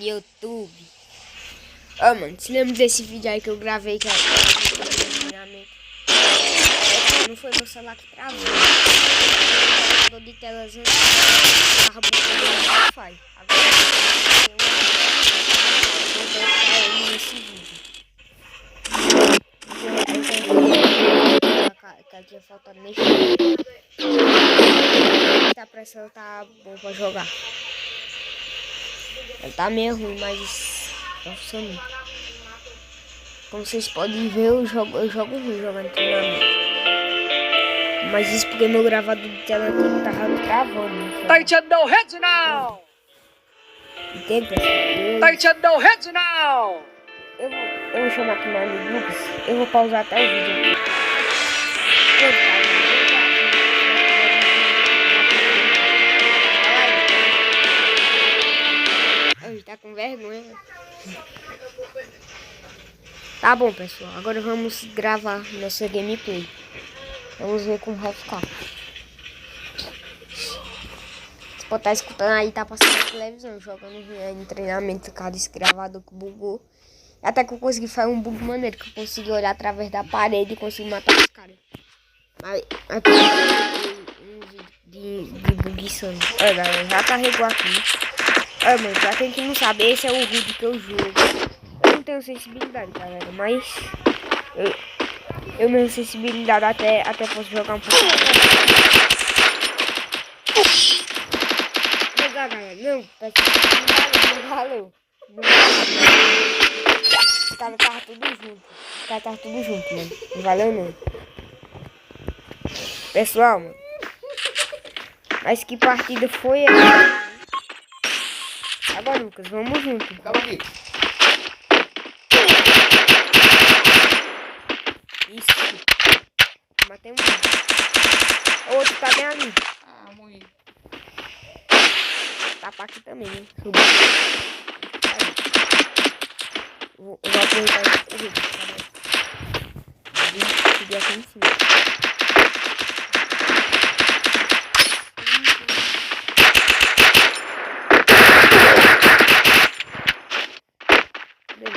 no YouTube. Ó, mano, se lembra desse vídeo aí que eu gravei que não foi meu celular que travou. Eu de telazinha tava botando no Wi-Fi. Agora eu vou colocar ele nesse vídeo. Que aqui é faltando nesse vídeo. A pressão tá bom pra jogar. Ele tá meio ruim, mas tá funcionando. Como vocês podem ver, eu jogo ruim jogando treinamento. Mas isso porque meu gravador de tela aqui tava travando. Tighten no heads now! Entende, pessoal? Tighten no heads now! Eu vou chamar aqui meu amigo Lucas. Eu vou pausar até o vídeo aqui. Ele tá com vergonha. Tá bom, pessoal. Agora vamos gravar nossa gameplay. Vamos ver como vai ficar. Você pode estar escutando aí, tá passando na televisão, jogando em treinamento, cara, esse gravador que bugou. Até que eu consegui fazer um bug maneiro, que eu consegui olhar através da parede e consegui matar os caras. Aqui um vídeo de bug insano. Olha, galera, já carregou aqui. Olha, mano, pra quem que não sabe, esse é o vídeo que eu jogo. Eu não tenho sensibilidade, galera, mas eu tenho sensibilidade até posso jogar um pouco. Jogar, galera, não, não valeu. Não valeu. Os caras estavam tudo junto. Mano. Não valeu não. Pessoal, mano. Mas que partida foi essa? Agora, Lucas, vamos junto. Calma aqui. Isso. Matei um. O outro tá bem ali. Ah, morri. Tá pra aqui também, hein? Subiu. Vou aproveitar esse vídeo. Vou subir aqui em cima.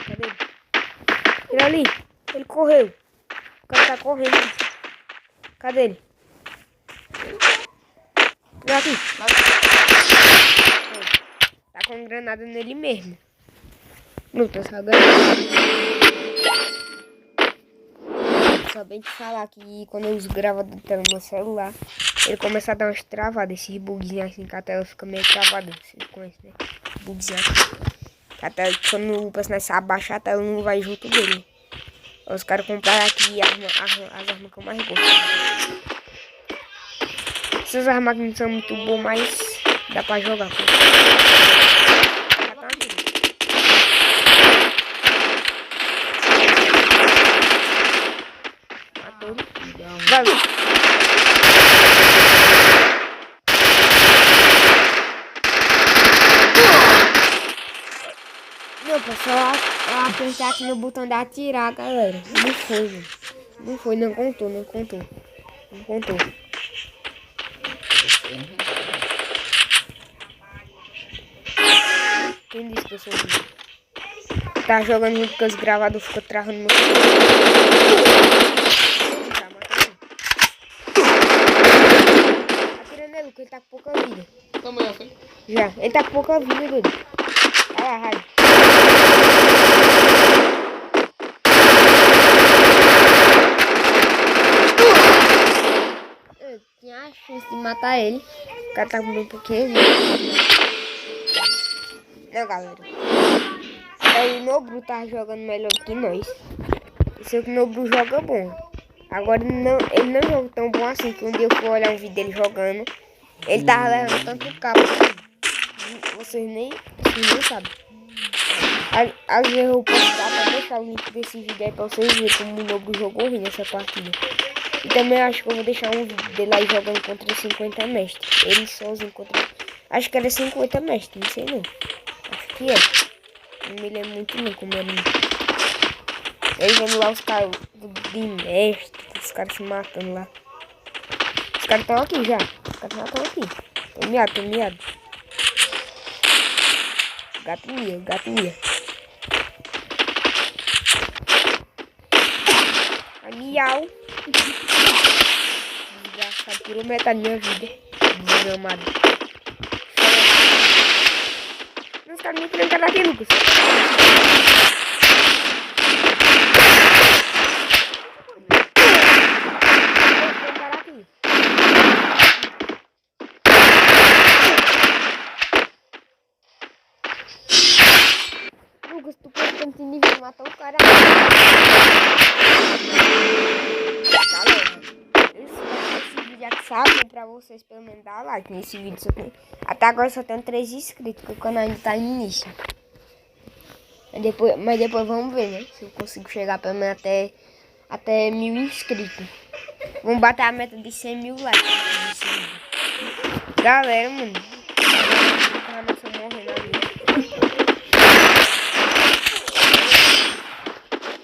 Cadê ele? Ele ali. Ele correu. O cara tá correndo. Cadê ele? Vem aqui. Tá com granada nele mesmo. Lucas, agora. Acabei de falar que quando eu uso o gravador de tela no meu celular, ele começa a dar umas travadas. Esses bugzinhos assim que a tela fica meio travada. Vocês conhecem, né? Bugzinho assim. A tela, quando o personagem se abaixa, a tela não vai junto dele. Os caras compraram aqui as armas que eu mais gosto. Essas armas não são muito boas, mas dá pra jogar. Matou. Valeu. Não, pessoal, eu apertar aqui no botão de atirar, galera. Não foi, mano. Não foi, não contou. Quem disse que eu sou ruim? Tá jogando junto com os gravadores, fica travando no Atira nele, que ele tá com pouca vida. Toma essa. Já, ele tá com pouca vida, doido. Vai lá, vai. Eu tinha a chance de matar ele. O cara tá com um pouquinho. Não, galera. Aí o Nobru tá jogando melhor que nós. Eu sei que o Nobru joga bom. Agora ele não joga tão bom assim, que um dia eu fui olhar um vídeo dele jogando. Ele tava levando tanto cabo. Vocês nem sabem. Às vezes eu posso dar pra deixar o link desse vídeo aí pra vocês verem como o Nobru jogou ruim nessa partida. E também acho que eu vou deixar um vídeo dele aí jogando contra 50 mestres. Ele sozinho contra... Acho que era 50 mestres, não sei não. Acho que é. Não me lembro muito não como era. Ele vendo lá os caras de mestre, os caras se matando lá. Os caras estão aqui já. Os caras já estão aqui. Tô miado. Gato mia, gato mia. Miau. Desgraçado, tirou metade da minha vida. Desgramado. Os caras me trancaram aqui, Lucas. Lucas, tu pode continuar matar o cara. Galera, esse vídeo aqui sabe pra vocês pelo menos dar like nesse vídeo. Até agora só tem 3 inscritos, porque o canal ainda tá no início. Mas depois vamos ver, né? Se eu consigo chegar pelo menos até 1000 inscritos. Vamos bater a meta de 100 mil likes nesse vídeo. Galera, mano. Eu morrendo ali.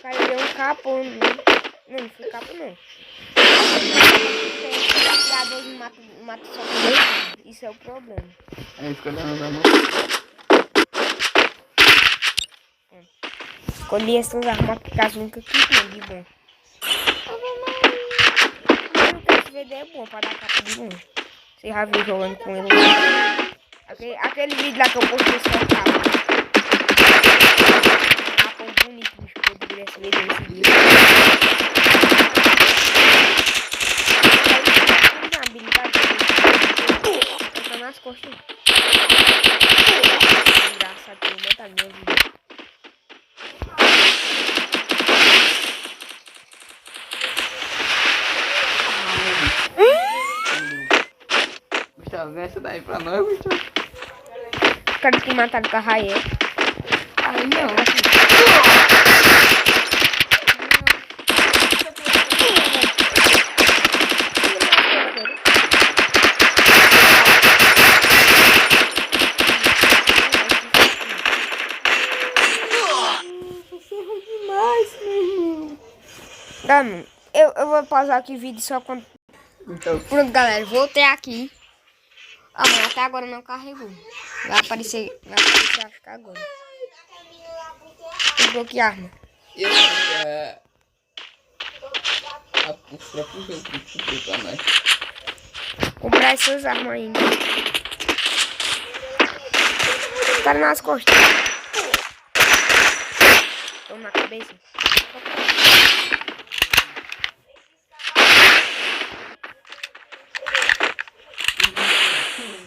Cara, deu um capo. Não foi capo não. O mata só com 2. Isso é o problema. Aí fica dando a mão. Escolhi essas armas porque as únicas que tem de bom. Esse VD é bom pra dar capa de longe. Você já viu jogando com ele. Aquele vídeo lá que eu postei só capa. Capa bonito, bicho, que eu deveria se ver desse vídeo. Tá nas costas. Engraçado, tem metade da minha vida. Gustavo, vem essa daí pra nós, Gustavo. Os caras que mataram com a Raia. Aí não. Tá, mano. Eu vou pausar aqui o vídeo só quando... Então, Pronto, galera. Voltei aqui. Ah, mas até agora não carregou. Vai aparecer acho que agora. Tem bloquear arma. eu a própria jogo que comprei pra nós. Comprar essas armas ainda. Tá nas costas. Toma na cabeça.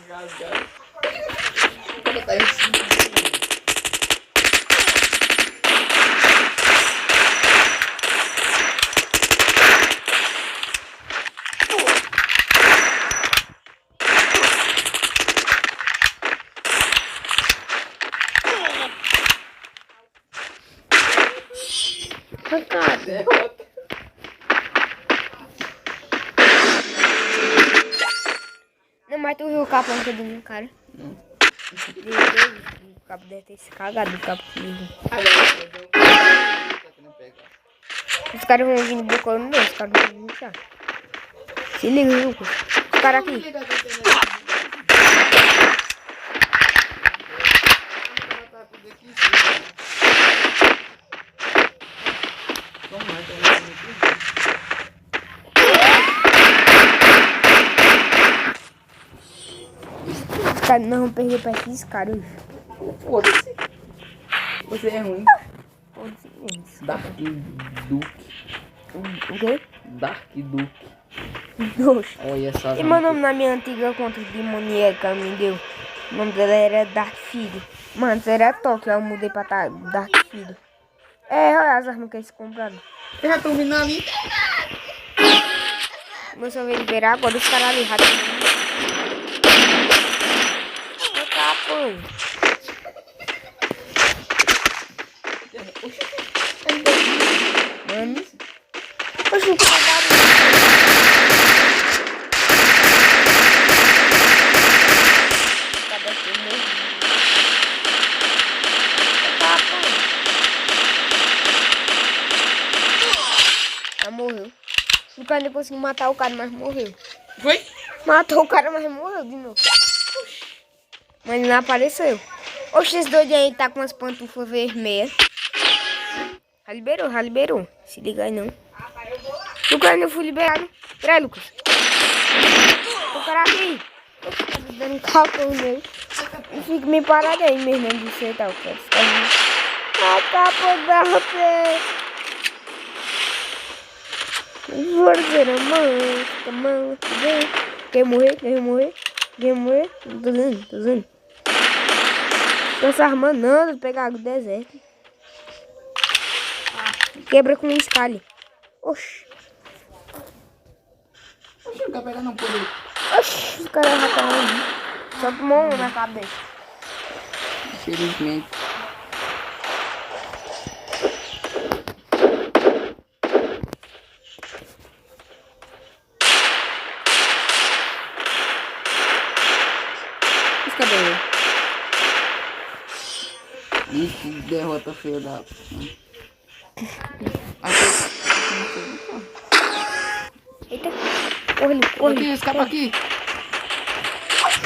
Engasgado. O cara tá em cima. Derrota. Não, mas tu viu o capão que eu dei no cara? Não. O cabo deve ter se cagado, o cabo que viu. Os caras vão vir no bocão no meu, os caras vão vir no chão. Se liga, Lucas. Os caras aqui. Os caras não vão perder pra esses caras. Foda-se. Você é ruim. Foda-se eles. Dark Duke. O quê? Dark Duke. Oxe. Olha essa. E meu nome na minha antiga conta demoníaca me deu. O nome dela era Dark Filho. Mano, antes era Tóquio, eu mudei pra Dark Filho. É, olha as armas que eles compraram. Eu já tô vindo ali. Começou a ver agora os caras ali rápido. Tá, pô. Mano. Oxe, o cara morreu. O cara não conseguiu matar o cara, mas morreu. Foi? Matou o cara, mas morreu de novo. Mas não apareceu. Oxe, esse doidinho aí tá com umas pantufas vermelhas. Já liberou. Se liga aí não. Lucas, não fui liberado. Peraí, Lucas. O cara aqui. Oxe, tá me dando cálculo nele. E fica me parado aí mesmo de você tá, Lucas. A capa da pé. Verdadeira mão. Quer morrer? Tô dizendo. Tô se armando não, pegar água do deserto. Quebra com escalhe. Oxi. Oxe, não quer pegar não, poder. Oxi, os caras já estão ali. Só tomou um na cabeça. Infelizmente. Mas cadê ele? Ih, que derrota feia da... Eita. Corre. Aqui, escapa aqui.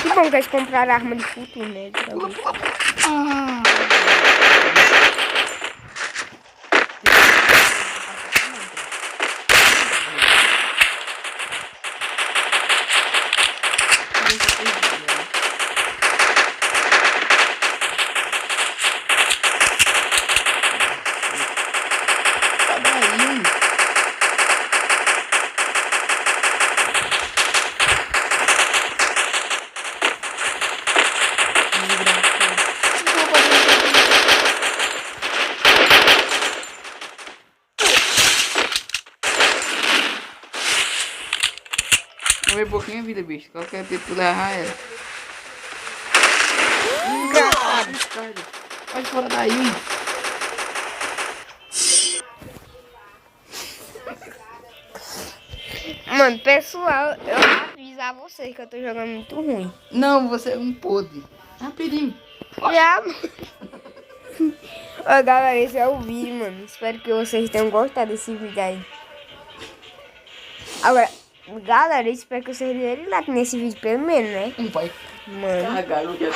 Que bom que eles compraram arma de futuro, né? Ah. Não é pouquinho a vida, bicho. Qualquer tempo tu levar ela. Descarga. Pode fora daí. Mano, pessoal, eu vou avisar vocês que eu tô jogando muito ruim. Não, você é um podre. Rapidinho. Já, ó, galera, esse é o vídeo, mano. Espero que vocês tenham gostado desse vídeo aí. Agora, galera, espero que vocês deem like nesse vídeo pelo menos, né? Vai Mano. cagar no dia.